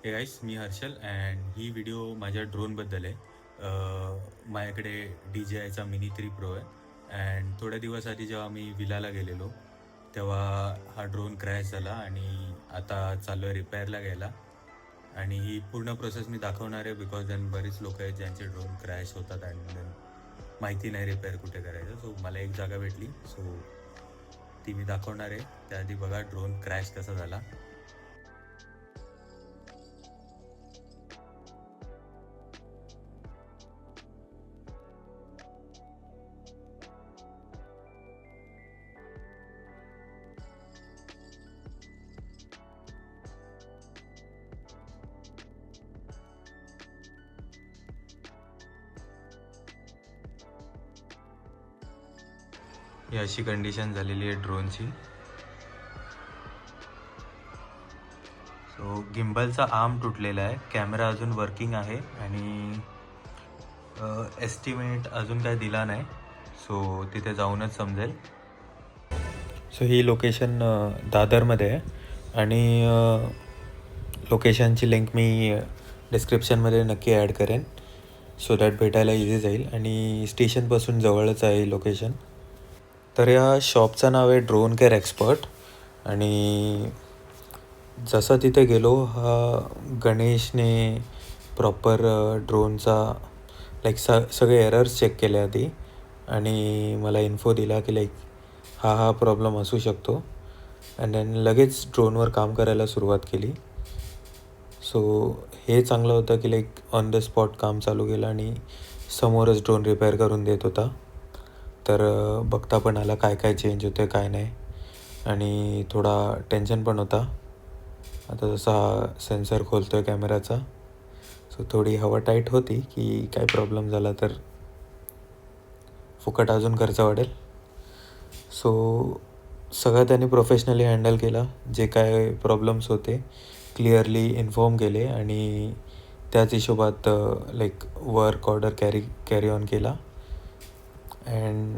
Hey guys, me Harshal and he video माझ्या ड्रोनबद्दल आहे. माझ्याकडे DJIचा मिनी 3 प्रो आहे अँड थोड्या दिवस आधी जेव्हा मी विलाला गेलेलो तेव्हा हा ड्रोन क्रॅश झाला आणि आता चाललो आहे रिपेअरला घ्यायला. आणि ही पूर्ण प्रोसेस मी दाखवणार आहे बिकॉज देन बरीच लोक आहेत ज्यांचे ड्रोन क्रॅश होतात अँड देन माहिती नाही रिपेअर कुठे करायचं. सो मला एक जागा भेटली, सो ती मी दाखवणार आहे. त्याआधी बघा ड्रोन क्रॅश कसा झाला. ही अशी कंडिशन झालेली आहे ड्रोनची. सो गिम्बलचा आर्म तुटलेला आहे, कॅमेरा अजून वर्किंग आहे आणि एस्टिमेट अजून काय दिला नाही. सो तिथे जाऊनच समजेल. सो ही लोकेशन दादरमध्ये आहे आणि लोकेशनची लिंक मी डिस्क्रिप्शनमध्ये नक्की ॲड करेन सो दॅट भेटायला इझी जाईल आणि स्टेशनपासून जवळच आहे लोकेशन. तर या शॉपचं नाव आहे ड्रोन केअर एक्सपर्ट आणि जसं तिथे गेलो गणेशने प्रॉपर ड्रोनचा सगळे एरर्स चेक केले आधी आणि मला इन्फो दिला की हा प्रॉब्लेम असू शकतो अँड देन लगेच ड्रोनवर काम करायला सुरुवात केली. सो हे चांगलं होतं की ऑन द स्पॉट काम चालू केलं आणि समोरच ड्रोन रिपेअर करून देत होता. तर बघता पण आला काय काय चेंज होतं काय नाही आणि थोडा टेन्शन पण होता. आता जसा सेन्सर खोलतो आहे कॅमेराचा, सो थोडी हवा टाईट होती की काय प्रॉब्लेम झाला तर फुकट अजून खर्च वाढेल. सो सगळं त्यांनी प्रोफेशनली हँडल केला. जे काय प्रॉब्लेम्स होते क्लिअरली इन्फॉर्म केले आणि त्याच हिशोबात वर्क ऑर्डर कॅरी ऑन केला अँड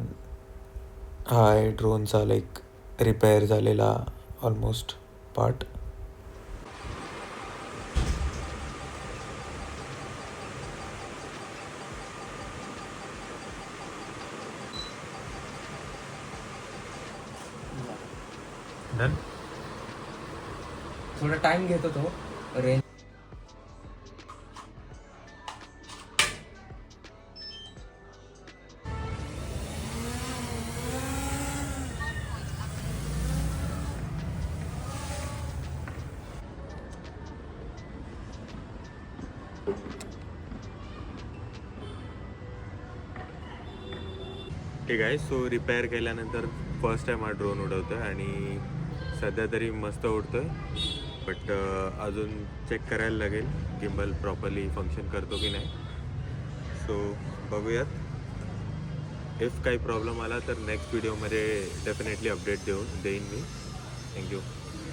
हा आहे ड्रोनचा रिपेअर झालेला ऑलमोस्ट पार्ट. डन. थोडा टाइम घेतो तो रेंज. ठीक आहे. सो रिपेअर केल्यानंतर फर्स्ट टाईम हा ड्रोन उडवतो आहे आणि सध्या तरी मस्त उडतो आहे. बट अजून चेक करायला लागेल गिम्बल प्रॉपरली फंक्शन करतो की नाही. सो बघूयात. इफ काही प्रॉब्लेम आला तर नेक्स्ट व्हिडिओमध्ये डेफिनेटली अपडेट देईन मी. थँक्यू.